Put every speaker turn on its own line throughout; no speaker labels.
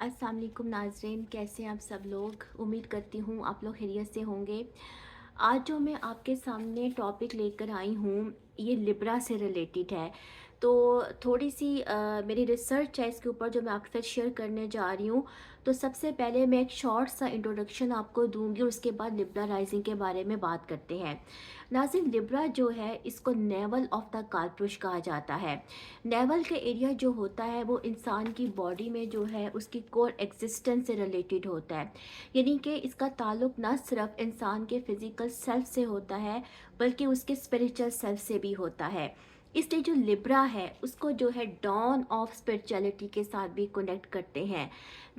अस्सलाम वालेकुम नाज़रीन, कैसे हैं आप सब लोग। उम्मीद करती हूँ आप लोग खैरियत से होंगे। आज जो मैं आपके सामने टॉपिक लेकर आई हूँ ये लिब्रा से रिलेटेड है। तो थोड़ी सी मेरी रिसर्च है इसके ऊपर जो मैं आपके साथ शेयर करने जा रही हूँ। तो सबसे पहले मैं एक शॉर्ट सा इंट्रोडक्शन आपको दूंगी और उसके बाद लिब्रा राइजिंग के बारे में बात करते हैं। नाज़रीन, लिब्रा जो है इसको नेवल ऑफ द कालपुरुष कहा जाता है। नेवल के एरिया जो होता है वो इंसान की बॉडी में जो है उसकी कोर एग्जिस्टेंस से रिलेटेड होता है। यानी कि इसका ताल्लुक न सिर्फ इंसान के फिजिकल सेल्फ से होता है बल्कि उसके स्पिरिचुअल सेल्फ से भी होता है। इसलिए जो लिब्रा है उसको जो है डॉन ऑफ स्पिरिचुअलिटी के साथ भी कनेक्ट करते हैं।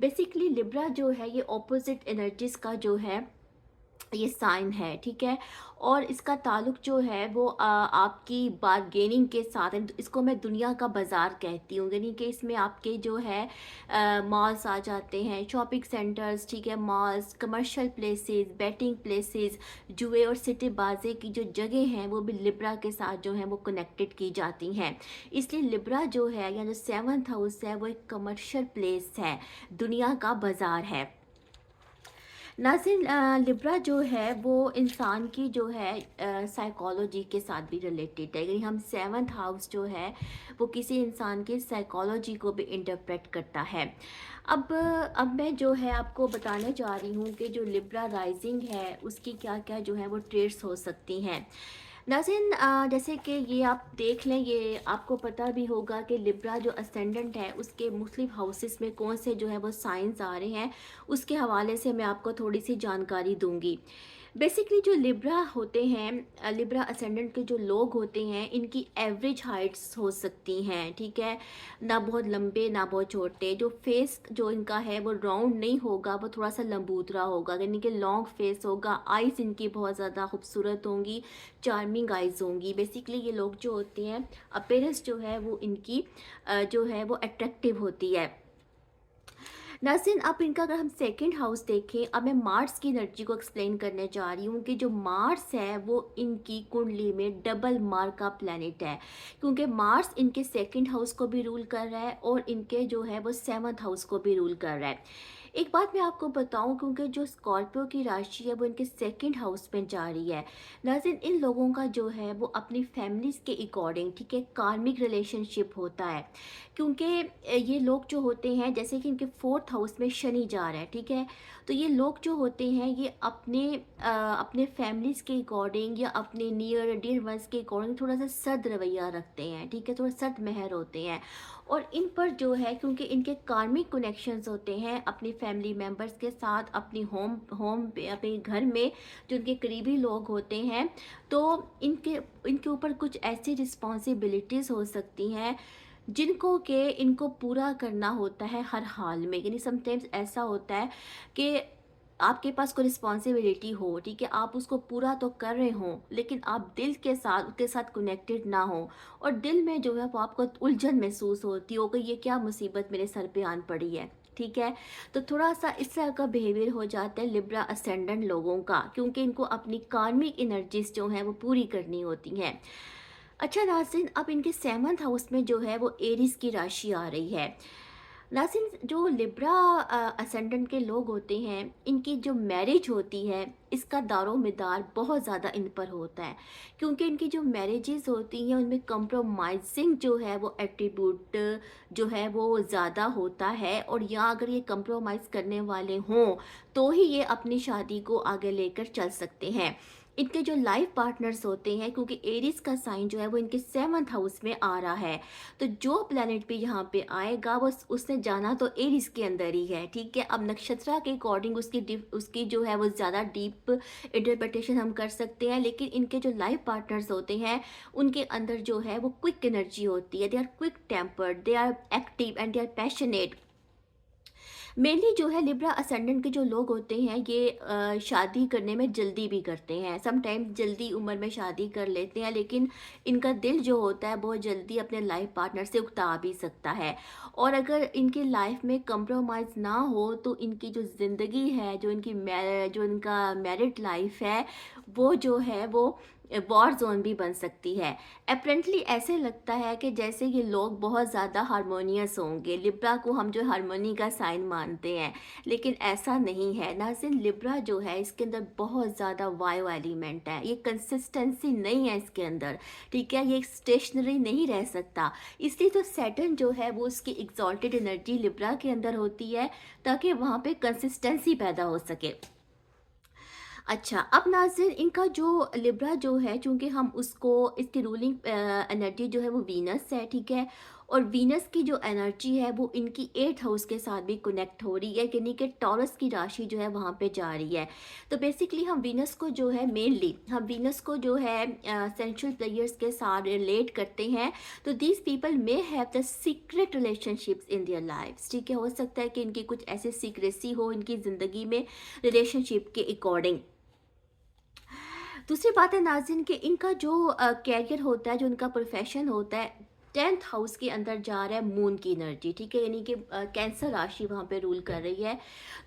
बेसिकली लिब्रा जो है ये ऑपोजिट एनर्जीज का जो है ये साइन है, ठीक है। और इसका ताल्लुक जो है वो आपकी बारगेनिंग के साथ है। इसको मैं दुनिया का बाज़ार कहती हूँ, यानी कि इसमें आपके जो है मॉल्स आ जाते हैं, शॉपिंग सेंटर्स, ठीक है, malls, commercial places, betting places, जुए और सिटी बाजे की जो जगह हैं वो भी लिब्रा के साथ जो है वो कनेक्टेड की जाती हैं। इसलिए लिब्रा जो है या जो सेवन्थ हाउस है वो एक कमर्शियल प्लेस है, दुनिया का बाज़ार है। नाज़रीन, लिब्रा जो है वो इंसान की जो है साइकोलॉजी के साथ भी रिलेटेड है। यानी हम सेवन्थ हाउस जो है वो किसी इंसान की साइकोलॉजी को भी इंटरप्रेट करता है। अब मैं जो है आपको बताने जा रही हूँ कि जो लिब्रा राइजिंग है उसकी क्या क्या जो है वो ट्रेड्स हो सकती हैं। नाज़रीन, जैसे कि ये आप देख लें, ये आपको पता भी होगा कि लिब्रा जो असेंडेंट है उसके मुख्तलिफ हाउसेस में कौन से जो है वो साइंस आ रहे हैं, उसके हवाले से मैं आपको थोड़ी सी जानकारी दूंगी। बेसिकली जो लिब्रा होते हैं, लिब्रा असेंडेंट के जो लोग होते हैं इनकी एवरेज हाइट्स हो सकती हैं, ठीक है। ना बहुत लंबे ना बहुत छोटे। जो फेस जो इनका है वो राउंड नहीं होगा, वो थोड़ा सा लंबूतरा होगा, यानी कि लॉन्ग फेस होगा। आइज़ इनकी बहुत ज़्यादा खूबसूरत होंगी, चार्मिंग आइज़ होंगी। बेसिकली ये लोग जो होते हैं अपीयरेंस जो है वो इनकी जो है वो अट्रैक्टिव होती है। नाज़रीन, अब इनका अगर हम सेकंड हाउस देखें, अब मैं मार्स की एनर्जी को एक्सप्लेन करने जा रही हूँ कि जो मार्स है वो इनकी कुंडली में डबल मार का प्लैनेट है, क्योंकि मार्स इनके सेकंड हाउस को भी रूल कर रहा है और इनके जो है वो सेवन्थ हाउस को भी रूल कर रहा है। एक बात मैं आपको बताऊं, क्योंकि जो स्कॉर्पियो की राशि है वो इनके सेकंड हाउस में जा रही है। नाज़रीन, इन लोगों का जो है वो अपनी फैमिलीज के अकॉर्डिंग, ठीक है, कार्मिक रिलेशनशिप होता है। क्योंकि ये लोग जो होते हैं, जैसे कि इनके फोर्थ हाउस में शनि जा रहा है, ठीक है, तो ये लोग जो होते हैं ये अपने फैमिलीज़ के अकॉर्डिंग या अपने नियर डियर वंस के अकॉर्डिंग थोड़ा सा सर्द रवैया रखते हैं, ठीक है, थोड़ा सर्द महर होते हैं। और इन पर जो है, क्योंकि इनके कार्मिक कनेक्शंस होते हैं अपनी फैमिली मेम्बर्स के साथ, अपनी होम होम पे, अपने घर में जो उनके करीबी लोग होते हैं, तो इनके इनके ऊपर कुछ ऐसी रिस्पॉन्सिबिलिटीज़ हो सकती हैं जिनको कि इनको पूरा करना होता है हर हाल में। यानी समटाइम्स ऐसा होता है कि आपके पास कोई रिस्पॉन्सिबिलिटी हो, ठीक है, आप उसको पूरा तो कर रहे हो लेकिन आप दिल के साथ उसके साथ कनेक्टेड ना हो, और दिल में जो है वो आपको उलझन महसूस होती हो कि ये क्या मुसीबत मेरे सर पे आन पड़ी है, ठीक है। तो थोड़ा सा इस तरह का बिहेवियर हो जाता है लिब्रा असेंडेंट लोगों का, क्योंकि इनको अपनी कार्मिक एनर्जीज जो हैं वो पूरी करनी होती हैं। अच्छा नाज़रीन, अब इनके सेवन्थ हाउस में जो है वो एरीज की राशि आ रही है। नाज़रीन, जो लिब्रा असेंडेंट के लोग होते हैं इनकी जो मैरिज होती है इसका दारोमदार बहुत ज़्यादा इन पर होता है, क्योंकि इनकी जो मैरिजेस होती हैं उनमें कंप्रोमाइजिंग जो है वो एट्रीब्यूट जो है वो ज़्यादा होता है। और यहाँ अगर ये कंप्रोमाइज़ करने वाले हों तो ही ये अपनी शादी को आगे लेकर चल सकते हैं। इनके जो लाइफ पार्टनर्स होते हैं, क्योंकि एरीज का साइन जो है वो इनके सेवन्थ हाउस में आ रहा है, तो जो प्लेनेट भी यहाँ पे आएगा वो उसने जाना तो एरीज के अंदर ही है, ठीक है। अब नक्षत्र के अकॉर्डिंग उसकी जो है वो ज़्यादा डीप इंटरप्रिटेशन हम कर सकते हैं, लेकिन इनके जो लाइफ पार्टनर्स होते हैं उनके अंदर जो है वो क्विक एनर्जी होती है। They are quick tempered, they are active and they are passionate. Mainly जो है लिब्रा असेंडेंट के जो लोग होते हैं ये शादी करने में जल्दी भी करते हैं, समटाइम्स जल्दी उम्र में शादी कर लेते हैं, लेकिन इनका दिल जो होता है बहुत जल्दी अपने लाइफ पार्टनर से उकता भी सकता है। और अगर इनकी लाइफ में कंप्रोमाइज़ ना हो तो इनकी जो ज़िंदगी है, जो इनका मैरिड लाइफ है, वो जो है वो वॉर जोन भी बन सकती है। अपेरेंटली ऐसे लगता है कि जैसे ये लोग बहुत ज़्यादा हारमोनियस होंगे, लिब्रा को हम जो हारमोनी का साइन मानते हैं, लेकिन ऐसा नहीं है। नाज़रीन, लिब्रा जो है इसके अंदर बहुत ज़्यादा वायु एलिमेंट है, ये कंसिस्टेंसी नहीं है इसके अंदर, ठीक है, ये स्टेशनरी नहीं रह सकता। इसलिए तो सैटर्न जो है वो उसकी एग्जॉल्टेड एनर्जी लिब्रा के अंदर होती है, ताकि वहाँ पे कंसिस्टेंसी पैदा हो सके। अच्छा, अब नाज़रीन, इनका जो लिब्रा जो है, चूँकि हम उसको, इसकी रूलिंग एनर्जी जो है वो वीनस है, ठीक है? और वीनस की जो एनर्जी है वो इनकी 8th हाउस के साथ भी कनेक्ट हो रही है, यानी कि टॉरस की राशि जो है वहाँ पे जा रही है। तो बेसिकली हम वीनस को जो है, मेनली हम वीनस को जो है सेंशुअल प्लेयर्स के साथ रिलेट करते हैं। तो these people may have the secret relationships in their lifes, ठीक है? हो सकता है कि इनकी कुछ ऐसी सीक्रेसी हो इनकी ज़िंदगी में रिलेशनशिप के अकॉर्डिंग। दूसरी बात है नाज़रीन कि इनका जो कैरियर होता है, जो इनका प्रोफेशन होता है, 10th हाउस के अंदर जा रहा है मून की एनर्जी, ठीक है, यानी कि कैंसर राशि वहाँ पे रूल कर रही है।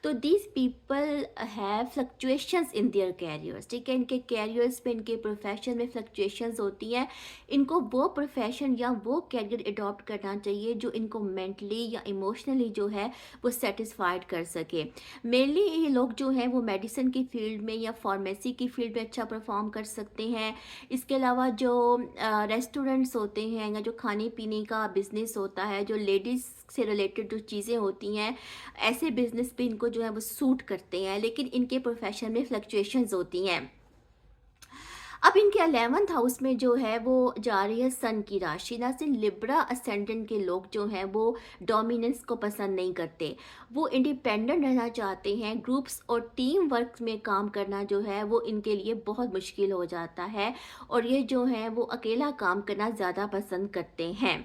तो these people have fluctuations in their carriers, ठीक है, इनके कैरियर्स में, इनके प्रोफेशन में फ्लक्चुएशंस होती हैं। इनको वो प्रोफेशन या वो कैरियर अडॉप्ट करना चाहिए जो इनको मेंटली या इमोशनली जो है वो सेटिस्फाइड कर सके। मेनली ये लोग जो हैं वो मेडिसिन की फील्ड में या फार्मेसी की फील्ड में अच्छा परफॉर्म कर सकते हैं। इसके अलावा जो रेस्टोरेंट्स होते हैं या जो खाने पीने का बिजनेस होता है, जो लेडीज़ से रिलेटेड जो चीज़ें होती हैं, ऐसे बिजनेस पे इनको जो है वो सूट करते हैं, लेकिन इनके प्रोफेशन में फ्लक्चुएशंस होती हैं। अब इनके 11th हाउस में जो है वो जा रही है सन की राशि। ना सिर्फ लिब्रा असेंडेंट के लोग जो हैं वो डोमिनेंस को पसंद नहीं करते, वो इंडिपेंडेंट रहना चाहते हैं। ग्रुप्स और टीम वर्क में काम करना जो है वो इनके लिए बहुत मुश्किल हो जाता है, और ये जो है वो अकेला काम करना ज़्यादा पसंद करते हैं।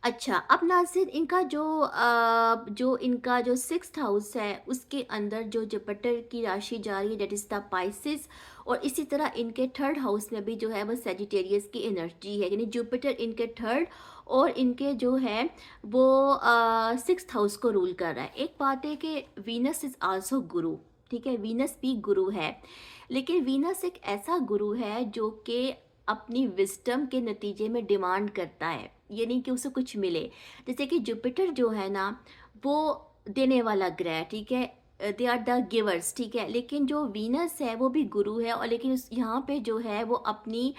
अच्छा, अब नाज़रीन, इनका जो इनका जो 6th हाउस है उसके अंदर जो जुपिटर की राशि जा रही है, डेट इज़ द पाइसेस। और इसी तरह इनके 3rd हाउस में भी जो है वो सेजिटेरियस की एनर्जी है, यानी जुपिटर इनके 3rd और इनके जो है वो 6th हाउस को रूल कर रहा है। एक बात है कि वीनस इज़ आल्सो गुरु, ठीक है, वीनस भी गुरु है, लेकिन वीनस एक ऐसा गुरु है जो कि अपनी विस्डम के नतीजे में डिमांड करता है, यानी कि उसे कुछ मिले। जैसे कि जुपिटर जो है ना, वो देने वाला ग्रह, ठीक है, दे आर द गिवर्स, ठीक है, लेकिन जो वीनस है वो भी गुरु है, और लेकिन उस यहाँ पे जो है वो अपनी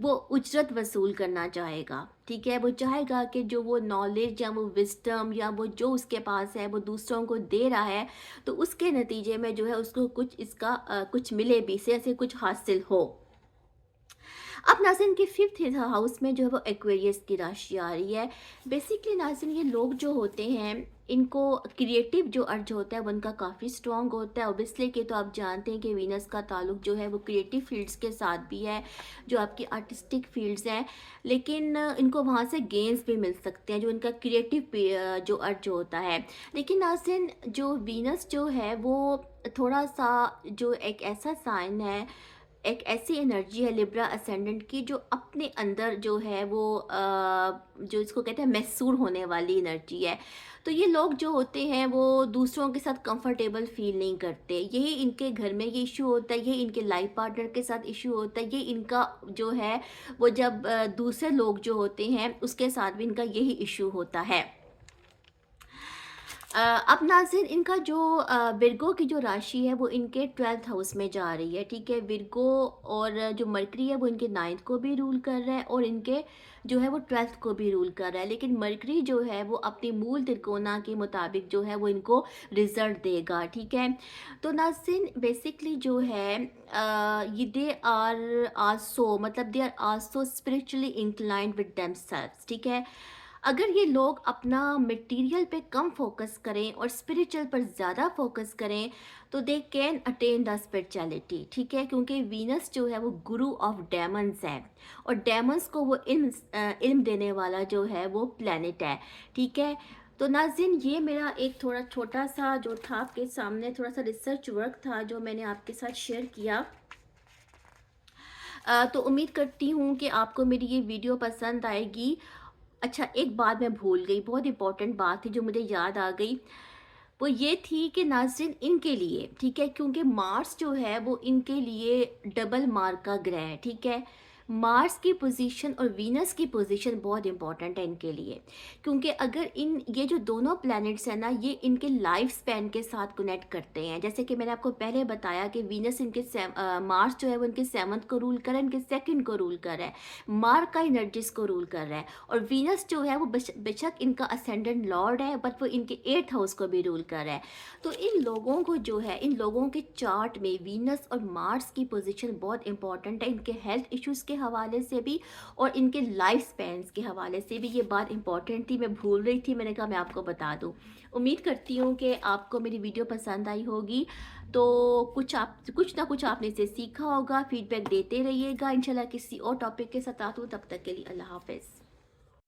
वो उजरत वसूल करना चाहेगा, ठीक है, वो चाहेगा कि जो वो नॉलेज या वो विस्डम या वो जो उसके पास है वो दूसरों को दे रहा है, तो उसके नतीजे में जो है उसको कुछ इसका कुछ मिले भी, से कुछ हासिल हो। अब नाज़रीन के 5th हाउस में जो है वो एक्वेरियस की राशि आ रही है। बेसिकली नाज़रीन, ये लोग जो होते हैं इनको क्रिएटिव जो अर्ज होता है वो उनका काफ़ी स्ट्रॉन्ग होता है। ओबियसली कि तो आप जानते हैं कि वीनस का ताल्लुक जो है वो क्रिएटिव फील्ड्स के साथ भी है, जो आपकी आर्टिस्टिक फील्ड्स हैं, लेकिन इनको वहाँ से गेंस भी मिल सकते हैं जो इनका क्रिएटिव जो अर्ज होता है। लेकिन नाज़रीन, जो वीनस जो है वो थोड़ा सा जो एक ऐसा साइन है, एक ऐसी एनर्जी है लिब्रा असेंडेंट की, जो अपने अंदर जो है वो जो इसको कहते हैं मैसूर होने वाली एनर्जी है। तो ये लोग जो होते हैं वो दूसरों के साथ कंफर्टेबल फील नहीं करते, यही इनके घर में ये इशू होता है, यही इनके लाइफ पार्टनर के साथ इशू होता है, ये इनका जो है वो जब दूसरे लोग जो होते हैं उसके साथ भी इनका यही इशू होता है। अब नाज़रीन, इनका जो विर्गो की जो राशि है वो इनके 12th हाउस में जा रही है, ठीक है, विर्गो, और जो मरकरी है वो इनके 9th को भी रूल कर रहा है, और इनके जो है वो 12th को भी रूल कर रहा है, लेकिन मरकरी जो है वो अपनी मूल त्रिकोणा के मुताबिक जो है वो इनको रिजल्ट देगा, ठीक है। तो नाज़रीन, बेसिकली जो है ये दे आर आल्सो, मतलब they are also spiritually inclined with themselves, ठीक है। अगर ये लोग अपना मटेरियल पे कम फोकस करें और स्पिरिचुअल पर ज़्यादा फोकस करें, तो they can attain the spirituality, ठीक है, क्योंकि वीनस जो है वो गुरु ऑफ डेमन्स है, और डेमन्स को वो इल्म देने वाला जो है वो प्लैनेट है, ठीक है। तो नाज़रीन, ये मेरा एक थोड़ा छोटा सा जो था आपके सामने थोड़ा सा रिसर्च वर्क था जो मैंने आपके साथ शेयर किया। तो उम्मीद करती हूँ कि आपको मेरी ये वीडियो पसंद आएगी। अच्छा, एक बात मैं भूल गई, बहुत इंपॉर्टेंट बात थी जो मुझे याद आ गई। वो ये थी कि नाज़रीन इनके लिए, ठीक है, क्योंकि मार्स जो है वो इनके लिए डबल मार्क का ग्रह है, ठीक है। मार्स की पोजीशन और वीनस की पोजीशन बहुत इंपॉर्टेंट है इनके लिए, क्योंकि अगर इन ये जो दोनों प्लैनेट्स हैं ना, ये इनके लाइफ स्पैन के साथ कनेक्ट करते हैं। जैसे कि मैंने आपको पहले बताया कि वीनस इनके मार्स जो है वो इनके 7th को रूल कर रहा है, इनके 2nd को रूल कर रहा है, मार्क का एनर्जीज को रूल कर रहा है। और वीनस जो है वो बेशक इनका असेंडेंट लॉर्ड है, बट वो इनके 8th हाउस को भी रूल कर रहा है। तो इन लोगों को जो है, इन लोगों के चार्ट में वीनस और मार्स की पोजीशन बहुत इंपॉर्टेंट है, इनके हेल्थ इश्यूज़ के हवाले से भी और इनके लाइफ स्पैन्स के हवाले से भी। ये बात इंपॉर्टेंट थी, मैं भूल रही थी, मैंने कहा मैं आपको बता दूँ। उम्मीद करती हूँ कि आपको मेरी वीडियो पसंद आई होगी। तो कुछ ना कुछ आपने इसे सीखा होगा। फीडबैक देते रहिएगा। इंशाल्लाह किसी और टॉपिक के साथ आती हूँ, तब तक के लिए अल्लाह हाफ़िज़।